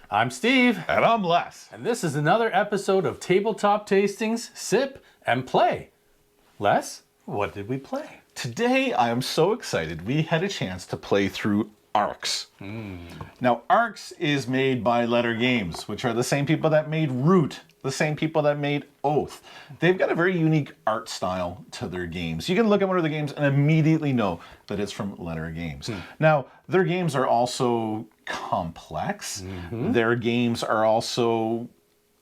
I'm Steve. And I'm Les. And this is another episode of Tabletop Tastings, Sip, and Play. Les, what did we play? Today, I am so excited we had a chance to play through Arcs. Now, Arcs is made by Letter Games, which are the same people that made Root, the same people that made Oath. They've got a very unique art style to their games. You can look at one of the games and immediately know that it's from Letter Games. Now, their games are also complex. Their games are also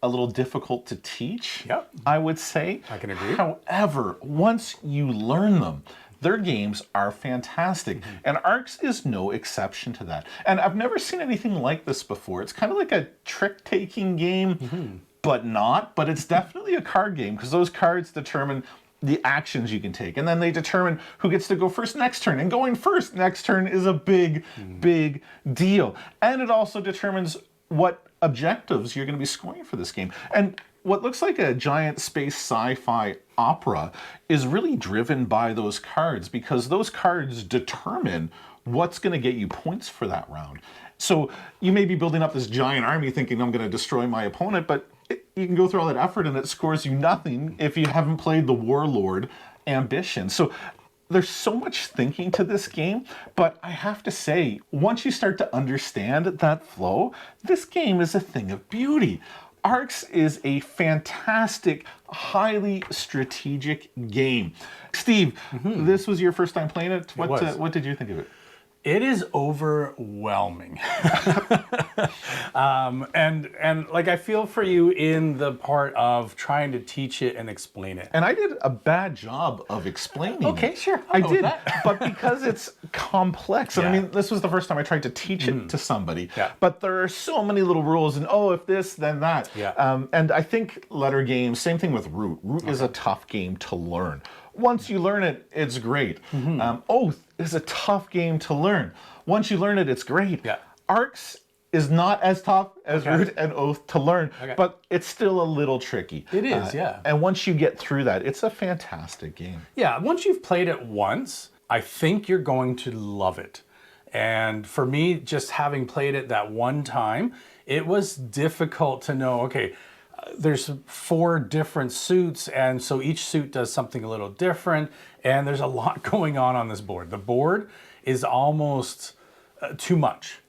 a little difficult to teach, I would say. I can agree. However, once you learn them, their games are fantastic, and Arcs is no exception to that. And I've never seen anything like this before. It's kind of like a trick-taking game, but not. But it's definitely a card game, because those cards determine the actions you can take, and then they determine who gets to go first next turn. And going first next turn is a big, big deal. And it also determines what objectives you're going to be scoring for this game. And what looks like a giant space sci-fi opera is really driven by those cards, because those cards determine what's going to get you points for that round. So you may be building up this giant army thinking, I'm going to destroy my opponent, but you can go through all that effort and it scores you nothing if you haven't played the Warlord ambition. So there's so much thinking to this game, but I have to say, once you start to understand that flow, this game is a thing of beauty. Arcs is a fantastic, highly strategic game. Steve, this was your first time playing it. What did you think of it? It is overwhelming. And like, I feel for you in the part of trying to teach it and explain it. And I did a bad job of explaining Okay, sure. I did, but because it's complex. And I Yeah. mean, this was the first time I tried to teach it to somebody. Yeah. But there are so many little rules, and if this, then that. Yeah. And I think Letter Games, same thing with Root. Root is a tough game to learn. Once you learn it, it's great. Oath is a tough game to learn. Once you learn it, it's great. Yeah. Arcs is not as tough as Root and Oath to learn, but it's still a little tricky. It is, yeah. And once you get through that, it's a fantastic game. Yeah, once you've played it once, I think you're going to love it. And for me, just having played it that one time, it was difficult to know, okay, there's 4 different suits, and so each suit does something a little different, and there's a lot going on this board. The board is almost too much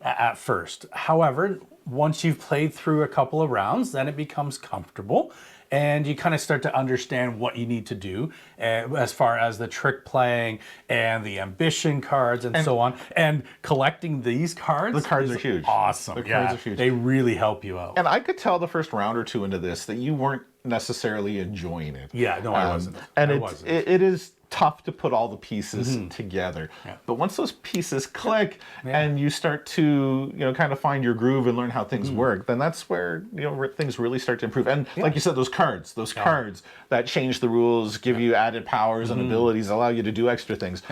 at first. However, once you've played through a couple of rounds, then it becomes comfortable, and you kind of start to understand what you need to do as far as the trick playing and the ambition cards and so on. And collecting these cards, the cards are huge. Awesome. The cards are huge. They really help you out. And I could tell the first round or two into this that you weren't necessarily enjoying it. Yeah, no, I wasn't. And I wasn't. It is tough to put all the pieces together. But once those pieces click and you start to, kind of find your groove and learn how things work, then that's where, things really start to improve. And like you said, those cards that change the rules, give you added powers and abilities, allow you to do extra things.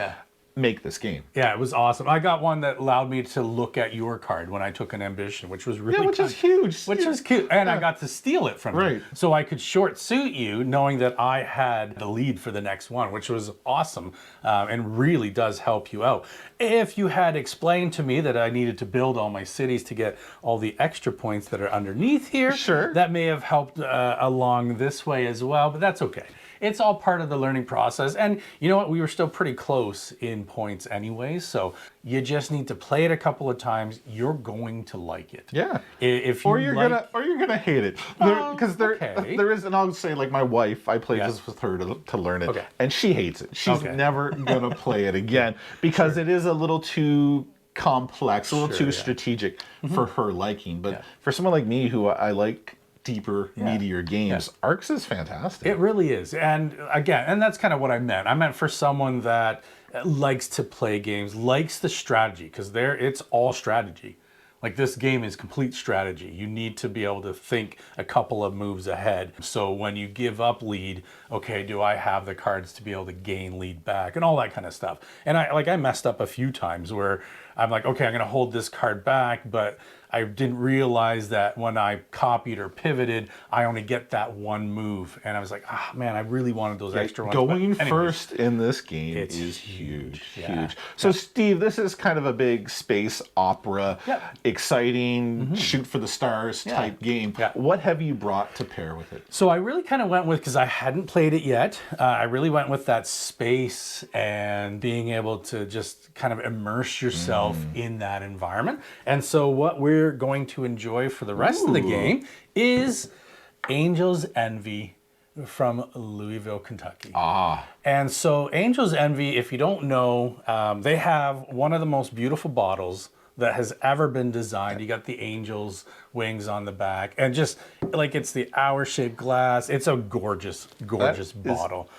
Make this game. Yeah, it was awesome. I got one that allowed me to look at your card when I took an ambition, which was really which is huge. Which was cute. And I got to steal it from you. Right. So I could short suit you knowing that I had the lead for the next one, which was awesome and really does help you out. If you had explained to me that I needed to build all my cities to get all the extra points that are underneath here, that may have helped along this way as well, but that's okay. It's all part of the learning process. And you know what? We were still pretty close in points anyways. So you just need to play it a couple of times. You're going to like it. Yeah. If you or you're gonna hate it. Because there is, and I'll say, like, my wife, I played this with her to learn it, and she hates it. She's never gonna play it again because it is a little too complex, a little too strategic for her liking. But for someone like me, who I like deeper, meatier games, Arcs is fantastic. It really is. And again, and that's kind of what I meant. I meant for someone that likes to play games, likes the strategy, because it's all strategy. Like, this game is complete strategy. You need to be able to think a couple of moves ahead. So when you give up lead, okay, do I have the cards to be able to gain lead back and all that kind of stuff. And I messed up a few times where I'm like, okay, I'm going to hold this card back, but I didn't realize that when I copied or pivoted, I only get that one move. And I was like, ah, man, I really wanted those extra ones. Going But anyways, first in this game it's is huge, yeah. huge. So Steve, this is kind of a big space opera, exciting, shoot for the stars type game. Yeah. What have you brought to pair with it? So I really kind of went with, because I hadn't played it yet, I really went with that space and being able to just kind of immerse yourself in that environment. And so what we're going to enjoy for the rest of the game is Angel's Envy from Louisville, Kentucky. And so Angel's Envy, if you don't know, they have one of the most beautiful bottles that has ever been designed. You got the angel's wings on the back, and just like it's the hour-shaped glass. It's a gorgeous, gorgeous bottle.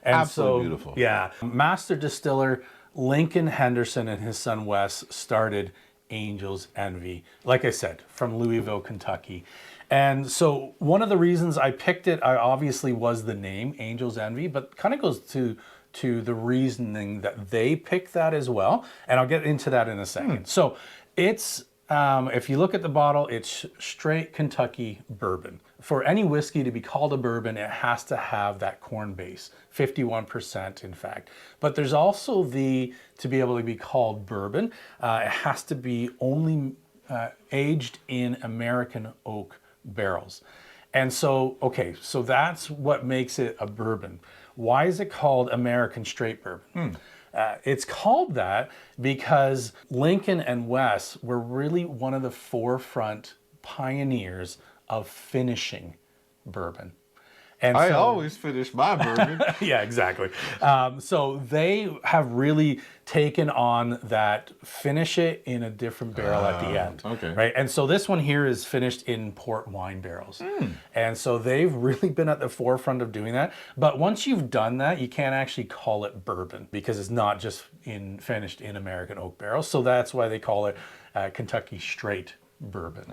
And absolutely beautiful. Yeah, master distiller Lincoln Henderson and his son Wes started Angel's Envy, like I said, from Louisville, Kentucky. And so one of the reasons I picked it, I obviously was the name Angel's Envy, but kind of goes to the reasoning that they picked that as well. And I'll get into that in a second. So it's, if you look at the bottle, it's straight Kentucky bourbon. For any whiskey to be called a bourbon, it has to have that corn base, 51% in fact. But there's also to be able to be called bourbon, it has to be only aged in American oak barrels. And so, okay, so that's what makes it a bourbon. Why is it called American straight bourbon? It's called that because Lincoln and Wes were really one of the forefront pioneers of finishing bourbon. And I always finish my bourbon. yeah, exactly. So they have really taken on that, finish it in a different barrel at the end. Okay. Right. And so this one here is finished in port wine barrels. And so they've really been at the forefront of doing that. But once you've done that, you can't actually call it bourbon because it's not just finished in American oak barrels. So that's why they call it Kentucky straight bourbon.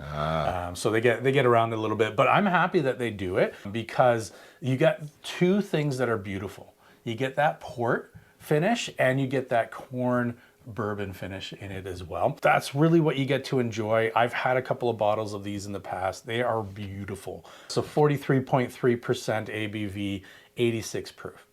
So they get around a little bit, but I'm happy that they do it because you get two things that are beautiful. You get that port finish and you get that corn bourbon finish in it as well. That's really what you get to enjoy. I've had a couple of bottles of these in the past. They are beautiful. So 43.3% ABV, 86 proof.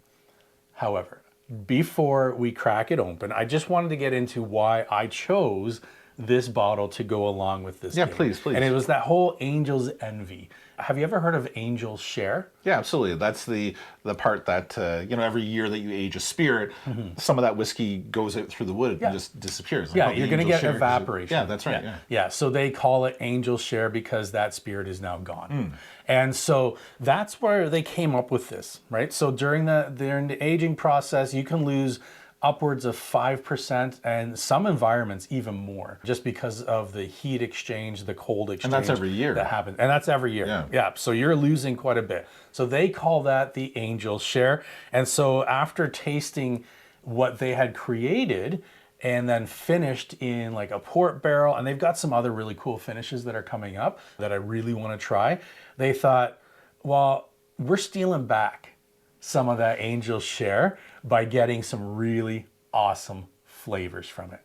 However, before we crack it open, I just wanted to get into why I chose this bottle to go along with this game. Please. And it was that whole Angel's Envy. Have you ever heard of Angel's Share? Yeah, absolutely. That's the part that, every year that you age a spirit, some of that whiskey goes out through the wood and just disappears. Yeah, you're going to get evaporation. Yeah, that's right. Yeah, so they call it Angel's Share because that spirit is now gone. And so that's where they came up with this, right? So during the aging process, you can lose upwards of 5%, and some environments even more, just because of the heat exchange, the cold exchange. And that's every year. That happens. And that's every year. Yeah. So you're losing quite a bit. So they call that the Angel's Share. And so after tasting what they had created and then finished in like a port barrel, and they've got some other really cool finishes that are coming up that I really want to try, they thought, well, we're stealing back some of that Angel's Share by getting some really awesome flavors from it.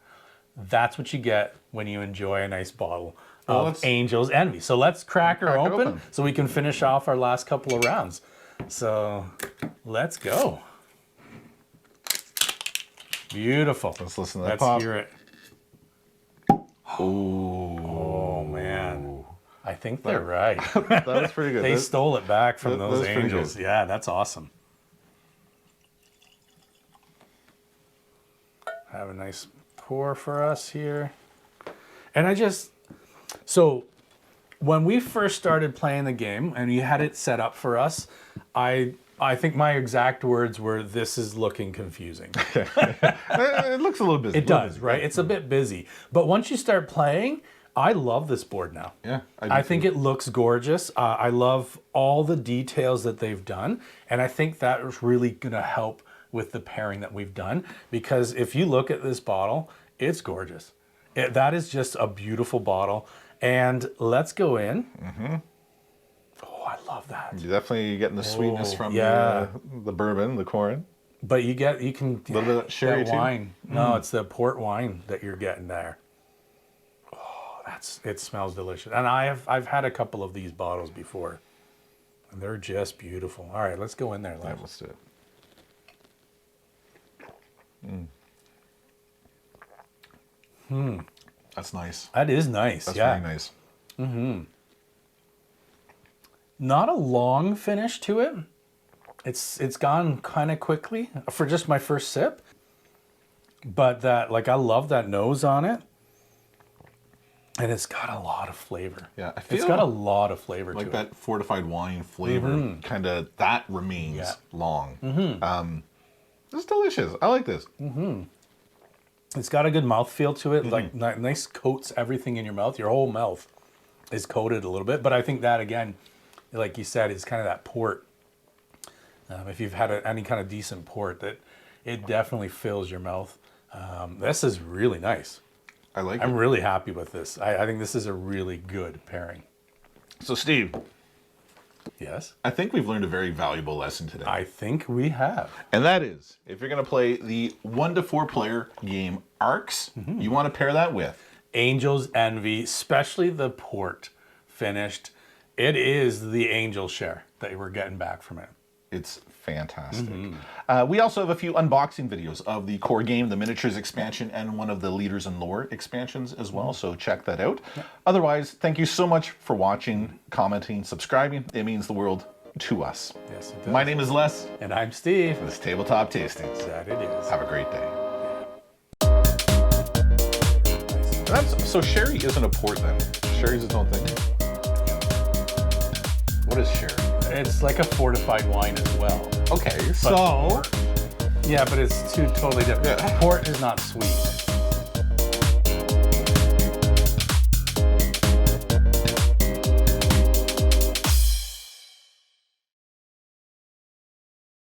That's what you get when you enjoy a nice bottle of Angel's Envy. So let's crack her open so we can finish off our last couple of rounds. So let's go. Beautiful. Let's listen to that pop. Let's hear it. Oh man. I think they're right. That was pretty good. They stole it back from those pretty Angels. good. Yeah, that's awesome. Have a nice pour for us here. And so when we first started playing the game and you had it set up for us, I think my exact words were, "This is looking confusing." It looks a little busy. It does, right? It's a bit busy. But once you start playing, I love this board now. Yeah, I think it looks gorgeous. I love all the details that they've done. And I think that is really going to help with the pairing that we've done. Because if you look at this bottle, it's gorgeous. That is just a beautiful bottle. And let's go in. Oh, I love that. You're definitely getting the sweetness from the bourbon, the corn. But you can a little bit of sherry that wine. No, it's the port wine that you're getting there. it smells delicious. And I've had a couple of these bottles before. And they're just beautiful. All right, let's go in there, Yeah, Lev. let's do it. That's nice. That is nice. That's yeah. very nice. Not a long finish to it. It's gone kind of quickly for just my first sip. But that, like, I love that nose on it. And it's got a lot of flavor. Yeah, I feel it's got a lot of flavor like to that it. fortified wine flavor, kind of, that remains Yeah. long. It's delicious. I like this. It's got a good mouthfeel to it. Like, nice coats everything in your mouth. Your whole mouth is coated a little bit. But I think that, again, like you said, is kind of that port. If you've had any kind of decent port, that it definitely fills your mouth. This is really nice. I like I'm it. really happy with this. I think this is a really good pairing. So, Steve, Yes, I think we've learned a very valuable lesson today. I think we have. And that is, if you're going to play the 1 to 4 player game Arcs, you want to pair that with Angel's Envy, especially the port finished. It is the angel share that we're getting back from it. It's fantastic. We also have a few unboxing videos of the core game, the miniatures expansion, and one of the Leaders and Lore expansions as well, so check that out. Otherwise, thank you so much for watching, commenting, subscribing. It means the world to us. Yes, it does. My name is Les. And I'm Steve. This is Tabletop Tastings. That it is. Have a great day. So sherry isn't a port then? Sherry's its own thing? What is sherry? It's like a fortified wine as well. Okay, So, yeah, but it's two totally different. Yeah. Port is not sweet.